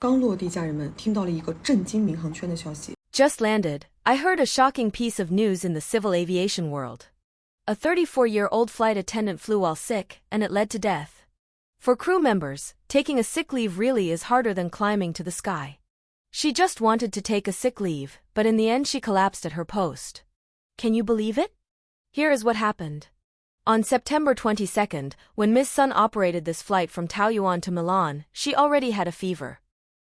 刚落地，家人们听到了一个震惊民航圈的消息。 Just landed, I heard a shocking piece of news in the civil aviation world. A 34-year-old flight attendant flew while sick, and it led to death. For crew members, taking a sick leave really is harder than climbing to the sky. She just wanted to take a sick leave, but in the end she collapsed at her post. Can you believe it? Here is what happened. On September 22nd, when Ms. Sun operated this flight from Taoyuan to Milan, she already had a fever.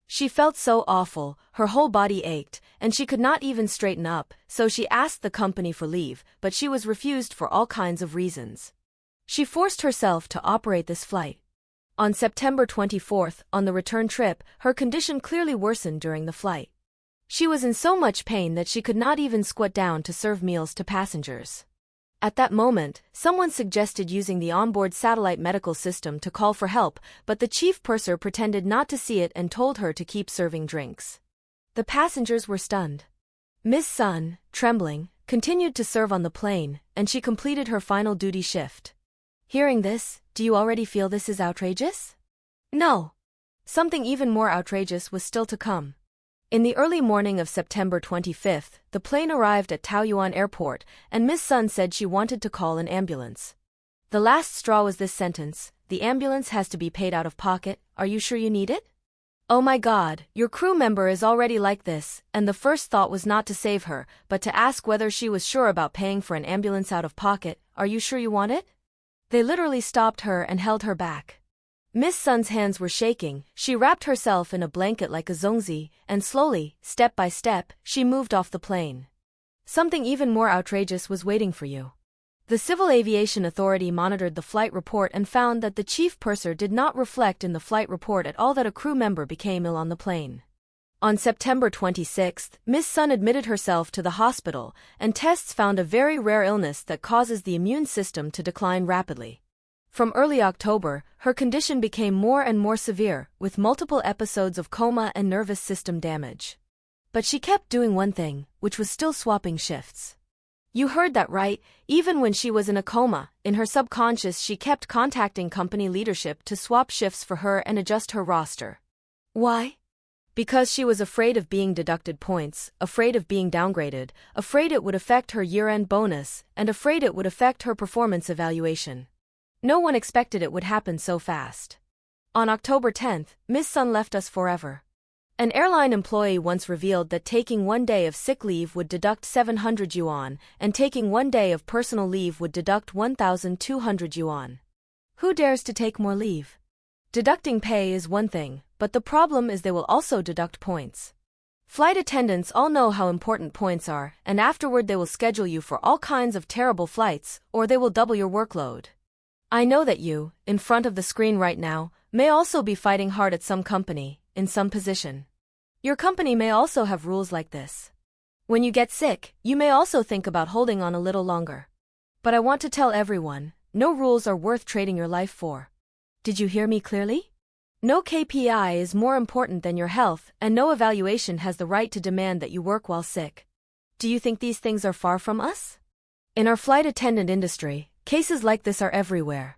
She felt so awful, her whole body ached, and she could not even straighten up, so she asked the company for leave, but she was refused for all kinds of reasons. She forced herself to operate this flight. On September 24th, on the return trip, her condition clearly worsened during the flight. She was in so much pain that she could not even squat down to serve meals to passengers. At that moment, someone suggested using the onboard satellite medical system to call for help, but the chief purser pretended not to see it and told her to keep serving drinks. The passengers were stunned. Ms. Sun, trembling, continued to serve on the plane, and she completed her final duty shift. Hearing this, do you already feel this is outrageous? No. Something even more outrageous was still to come. In the early morning of September 25th, the plane arrived at Taoyuan Airport, and Ms. Sun said she wanted to call an ambulance. The last straw was this sentence: "The ambulance has to be paid out of pocket, are you sure you need it?" Oh my God, your crew member is already like this, and the first thought was not to save her, but to ask whether she was sure about paying for an ambulance out of pocket. Are you sure you want it? They literally stopped her and held her back. Ms. Sun's hands were shaking, she wrapped herself in a blanket like a zongzi, and slowly, step by step, she moved off the plane. Something even more outrageous was waiting for you. The Civil Aviation Authority monitored the flight report and found that the chief purser did not reflect in the flight report at all that a crew member became ill on the plane. On September 26th, Ms. Sun admitted herself to the hospital, and tests found a very rare illness that causes the immune system to decline rapidly. From early October, her condition became more and more severe, with multiple episodes of coma and nervous system damage. But she kept doing one thing, which was still swapping shifts. You heard that right, even when she was in a coma, in her subconscious she kept contacting company leadership to swap shifts for her and adjust her roster. Why? Because she was afraid of being deducted points, afraid of being downgraded, afraid it would affect her year-end bonus, and afraid it would affect her performance evaluation. No one expected it would happen so fast. On October 10th, Ms. Sun left us forever. An airline employee once revealed that taking 1 day of sick leave would deduct 700 yuan, and taking 1 day of personal leave would deduct 1,200 yuan. Who dares to take more leave? Deducting pay is one thing, but the problem is they will also deduct points. Flight attendants all know how important points are, and afterward they will schedule you for all kinds of terrible flights, or they will double your workload. I know that you, in front of the screen right now, may also be fighting hard at some company, in some position. Your company may also have rules like this. When you get sick, you may also think about holding on a little longer. But I want to tell everyone, no rules are worth trading your life for. Did you hear me clearly? No KPI is more important than your health, and no evaluation has the right to demand that you work while sick. Do you think these things are far from us? In our flight attendant industry, cases like this are everywhere.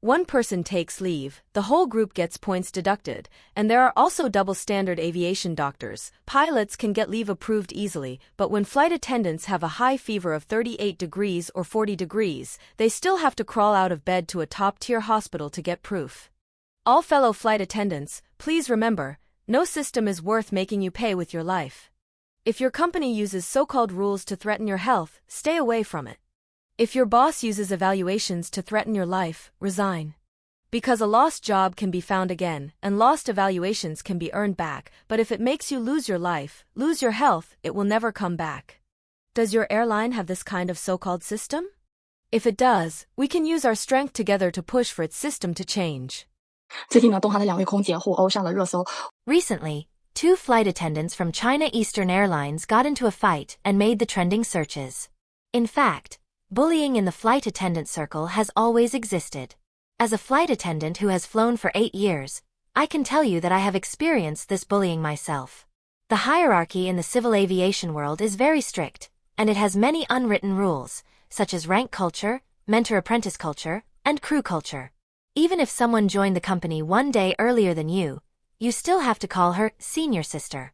One person takes leave, the whole group gets points deducted, and there are also double standard aviation doctors. Pilots can get leave approved easily, but when flight attendants have a high fever of 38 degrees or 40 degrees, they still have to crawl out of bed to a top-tier hospital to get proof. All fellow flight attendants, please remember, no system is worth making you pay with your life. If your company uses so-called rules to threaten your health, stay away from it. If your boss uses evaluations to threaten your life, resign. Because a lost job can be found again, and lost evaluations can be earned back, but if it makes you lose your life, lose your health, it will never come back. Does your airline have this kind of so-called system? If it does, we can use our strength together to push for its system to change. 最近呢，东航的2位空姐互殴上了热搜。 Recently, 2 flight attendants from China Eastern Airlines got into a fight and made the trending searches. In fact, bullying in the flight attendant circle has always existed. As a flight attendant who has flown for 8 years, I can tell you that I have experienced this bullying myself. The hierarchy in the civil aviation world is very strict, and it has many unwritten rules, such as rank culture, mentor-apprentice culture, and crew culture. Even if someone joined the company 1 day earlier than you, You still have to call her senior sister.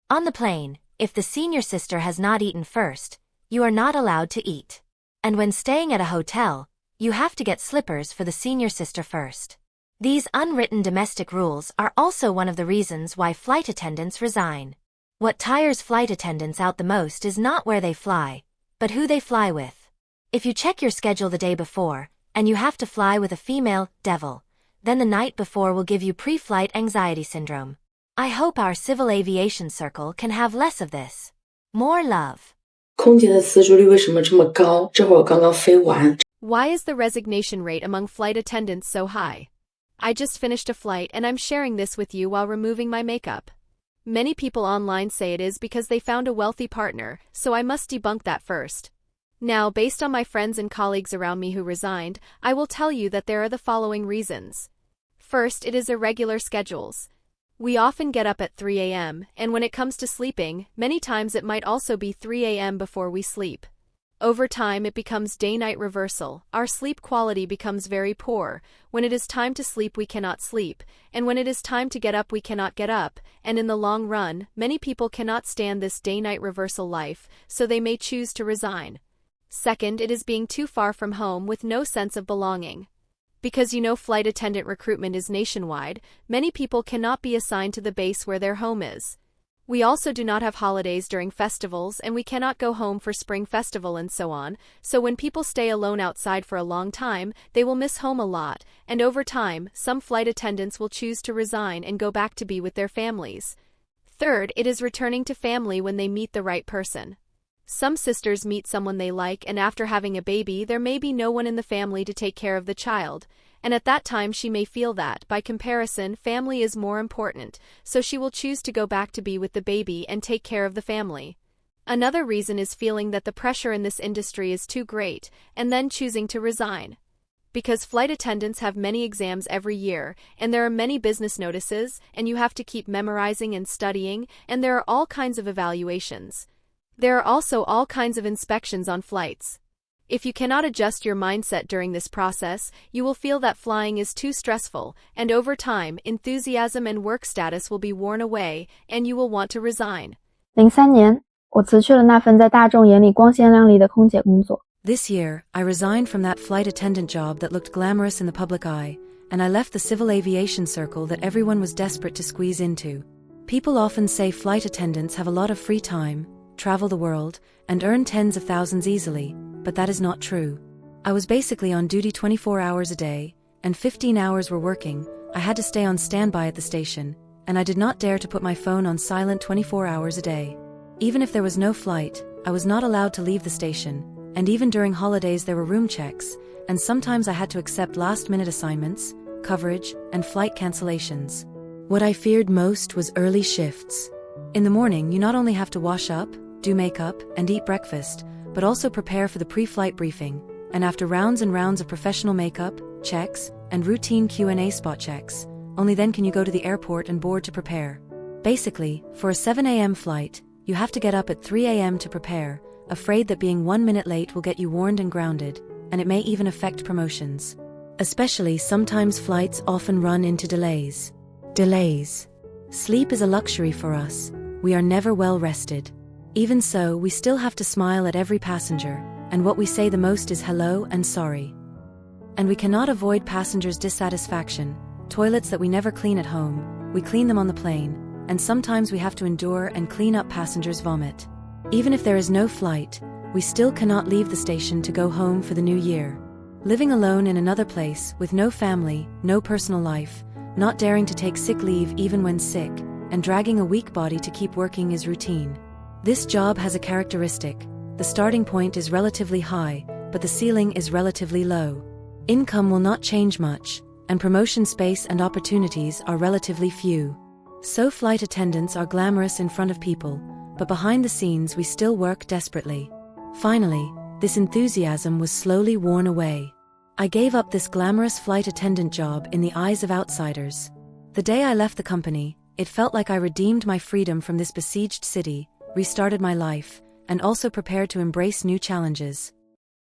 On the plane, if the senior sister has not eaten first, you are not allowed to eat. And when staying at a hotel, you have to get slippers for the senior sister first. These unwritten domestic rules are also one of the reasons why flight attendants resign. What tires flight attendants out the most is not where they fly, but who they fly with. If you check your schedule the day before, and you have to fly with a female devil, then the night before will give you pre-flight anxiety syndrome. I hope our civil aviation circle can have less of this. More love. 空姐的辞职率为什么这么高？这会儿我刚刚飞完。 Why is the resignation rate among flight attendants so high? I just finished a flight and I'm sharing this with you while removing my makeup. Many people online say it is because they found a wealthy partner, so I must debunk that first. Now, based on my friends and colleagues around me who resigned, I will tell you that there are the following reasons. First, it is irregular schedules. We often get up at 3 a.m., and when it comes to sleeping, many times it might also be 3 a.m. before we sleep. Over time, it becomes day-night reversal. Our sleep quality becomes very poor. When it is time to sleep, we cannot sleep, and when it is time to get up, we cannot get up, and in the long run, many people cannot stand this day-night reversal life, so they may choose to resign. Second, it is being too far from home with no sense of belonging. Because flight attendant recruitment is nationwide, many people cannot be assigned to the base where their home is. We also do not have holidays during festivals, and we cannot go home for Spring Festival and so on, so when people stay alone outside for a long time, they will miss home a lot, and over time, some flight attendants will choose to resign and go back to be with their families. Third, it is returning to family when they meet the right person. Some sisters meet someone they like, and after having a baby, there may be no one in the family to take care of the child, and at that time she may feel that, by comparison, family is more important, so she will choose to go back to be with the baby and take care of the family. Another reason is feeling that the pressure in this industry is too great, and then choosing to resign. Because flight attendants have many exams every year, and there are many business notices, and you have to keep memorizing and studying, and there are all kinds of evaluations. There are also all kinds of inspections on flights. If you cannot adjust your mindset during this process, you will feel that flying is too stressful, and over time, enthusiasm and work status will be worn away, and you will want to resign. 03年，我辞去了那份在大众眼里光鲜亮丽的空姐工作。 This year, I resigned from that flight attendant job that looked glamorous in the public eye, and I left the civil aviation circle that everyone was desperate to squeeze into. People often say flight attendants have a lot of free time, travel the world, and earn tens of thousands easily, but that is not true. I was basically on duty 24 hours a day, and 15 hours were working. I had to stay on standby at the station, and I did not dare to put my phone on silent 24 hours a day. Even if there was no flight, I was not allowed to leave the station, and even during holidays there were room checks, and sometimes I had to accept last-minute assignments, coverage, and flight cancellations. What I feared most was early shifts. In the morning, you not only have to wash up, do makeup, and eat breakfast, but also prepare for the pre-flight briefing, and after rounds and rounds of professional makeup, checks, and routine Q&A spot checks, only then can you go to the airport and board to prepare. Basically, for a 7 a.m. flight, you have to get up at 3 a.m. to prepare, afraid that being 1 minute late will get you warned and grounded, and it may even affect promotions. Especially sometimes flights often run into delays. Delays. Sleep is a luxury for us. We are never well rested. Even so, we still have to smile at every passenger, and what we say the most is hello and sorry. And we cannot avoid passengers' dissatisfaction. Toilets that we never clean at home, we clean them on the plane, and sometimes we have to endure and clean up passengers' vomit. Even if there is no flight, we still cannot leave the station to go home for the new year. Living alone in another place, with no family, no personal life, not daring to take sick leave even when sick, and dragging a weak body to keep working is routine. This job has a characteristic. The starting point is relatively high, but the ceiling is relatively low. Income will not change much, and promotion space and opportunities are relatively few. So flight attendants are glamorous in front of people, but behind the scenes we still work desperately. Finally, this enthusiasm was slowly worn away. I gave up this glamorous flight attendant job in the eyes of outsiders. The day I left the company, it felt like I redeemed my freedom from this besieged city, restarted my life, and also prepared to embrace new challenges.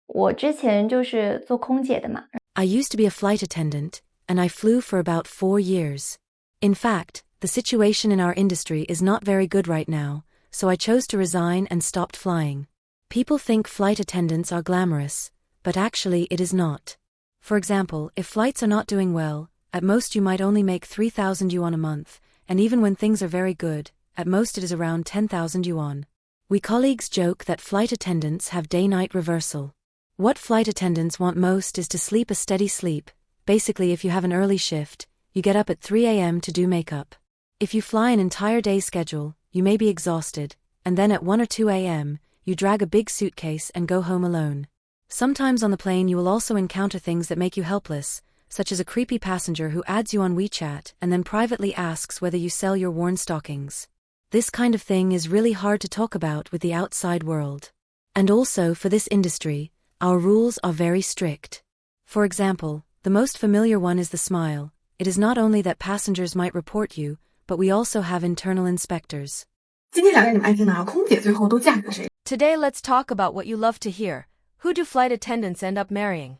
我之前就是做空姐的嘛。 I used to be a flight attendant, and I flew for about 4 years. In fact, the situation in our industry is not very good right now, so I chose to resign and stopped flying. People think flight attendants are glamorous, but actually it is not. For example, if flights are not doing well, at most you might only make 3,000 yuan a month, and even when things are very good, at most it is around 10,000 yuan. We colleagues joke that flight attendants have day-night reversal. What flight attendants want most is to sleep a steady sleep. Basically, if you have an early shift, you get up at 3 a.m. to do makeup. If you fly an entire day schedule, you may be exhausted, and then at 1 or 2 a.m., you drag a big suitcase and go home alone. Sometimes on the plane you will also encounter things that make you helpless, such as a creepy passenger who adds you on WeChat and then privately asks whether you sell your worn stockings. This kind of thing is really hard to talk about with the outside world. And also, for this industry, our rules are very strict. For example, the most familiar one is the smile. It is not only that passengers might report you, but we also have internal inspectors. 今天想让你们爱听的空姐最后都嫁给了谁？ Today let's talk about what you love to hear. Who do flight attendants end up marrying?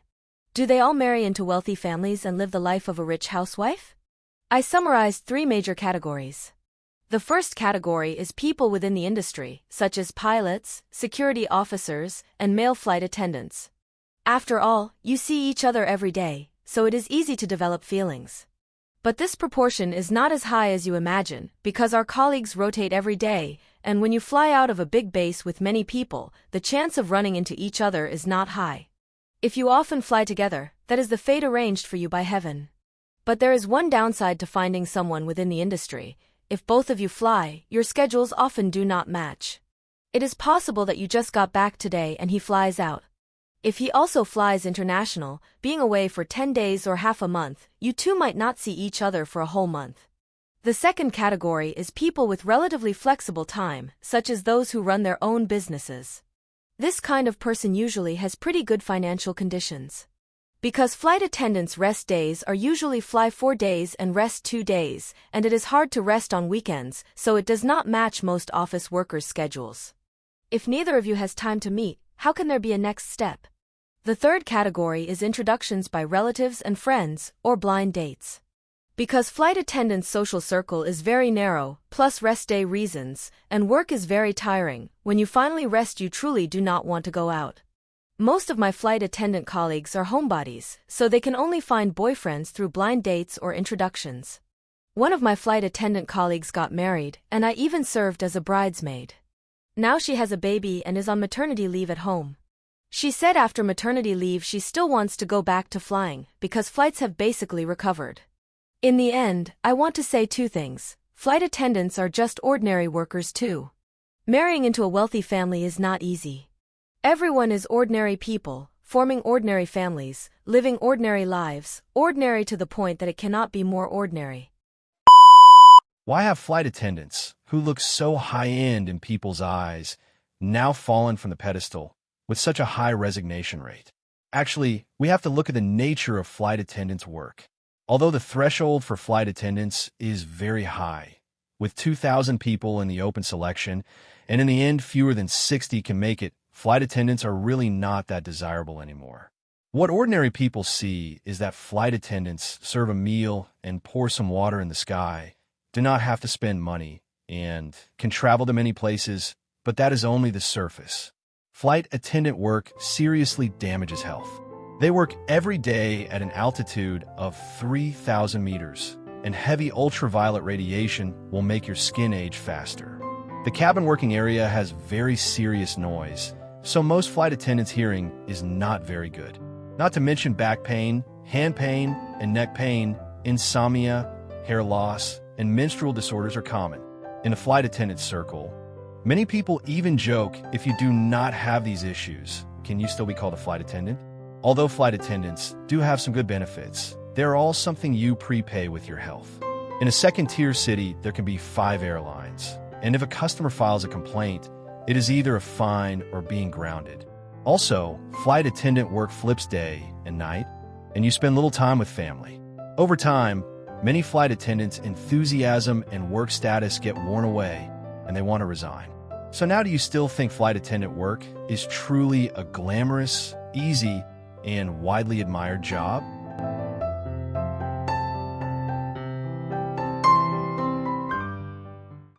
Do they all marry into wealthy families and live the life of a rich housewife? I summarized 3 major categories. The first category is people within the industry, such as pilots, security officers, and male flight attendants. After all, you see each other every day, so it is easy to develop feelings. But this proportion is not as high as you imagine, because our colleagues rotate every day, and when you fly out of a big base with many people, the chance of running into each other is not high. If you often fly together, that is the fate arranged for you by heaven. But there is one downside to finding someone within the industry. If both of you fly, your schedules often do not match. It is possible that you just got back today and he flies out. If he also flies international, being away for 10 days or half a month, you two might not see each other for a whole month. The second category is people with relatively flexible time, such as those who run their own businesses. This kind of person usually has pretty good financial conditions. Because flight attendants' rest days are usually fly 4 days and rest 2 days, and it is hard to rest on weekends, so it does not match most office workers' schedules. If neither of you has time to meet, how can there be a next step? The third category is introductions by relatives and friends, or blind dates. Because flight attendants' social circle is very narrow, plus rest day reasons, and work is very tiring, when you finally rest you truly do not want to go out. Most of my flight attendant colleagues are homebodies, so they can only find boyfriends through blind dates or introductions. One of my flight attendant colleagues got married, and I even served as a bridesmaid. Now she has a baby and is on maternity leave at home. She said after maternity leave she still wants to go back to flying, because flights have basically recovered. In the end, I want to say 2 things. Flight attendants are just ordinary workers too. Marrying into a wealthy family is not easy. Everyone is ordinary people, forming ordinary families, living ordinary lives, ordinary to the point that it cannot be more ordinary. Why have flight attendants, who look so high-end in people's eyes, now fallen from the pedestal with such a high resignation rate? Actually, we have to look at the nature of flight attendants' work. Although the threshold for flight attendants is very high, with 2,000 people in the open selection, and in the end fewer than 60 can make it, flight attendants are really not that desirable anymore. What ordinary people see is that flight attendants serve a meal and pour some water in the sky, do not have to spend money, and can travel to many places, but that is only the surface. Flight attendant work seriously damages health. They work every day at an altitude of 3,000 meters, and heavy ultraviolet radiation will make your skin age faster. The cabin working area has very serious noise, so most flight attendants' hearing is not very good. Not to mention back pain, hand pain, and neck pain, insomnia, hair loss, and menstrual disorders are common. In the flight attendant circle, many people even joke, if you do not have these issues, can you still be called a flight attendant? Although flight attendants do have some good benefits, they're all something you prepay with your health. In a second-tier city, there can be 5 airlines, and if a customer files a complaint, it is either a fine or being grounded. Also, flight attendant work flips day and night, and you spend little time with family. Over time, many flight attendants' enthusiasm and work status get worn away, and they want to resign. So now do you still think flight attendant work is truly a glamorous, easy, and widely admired job?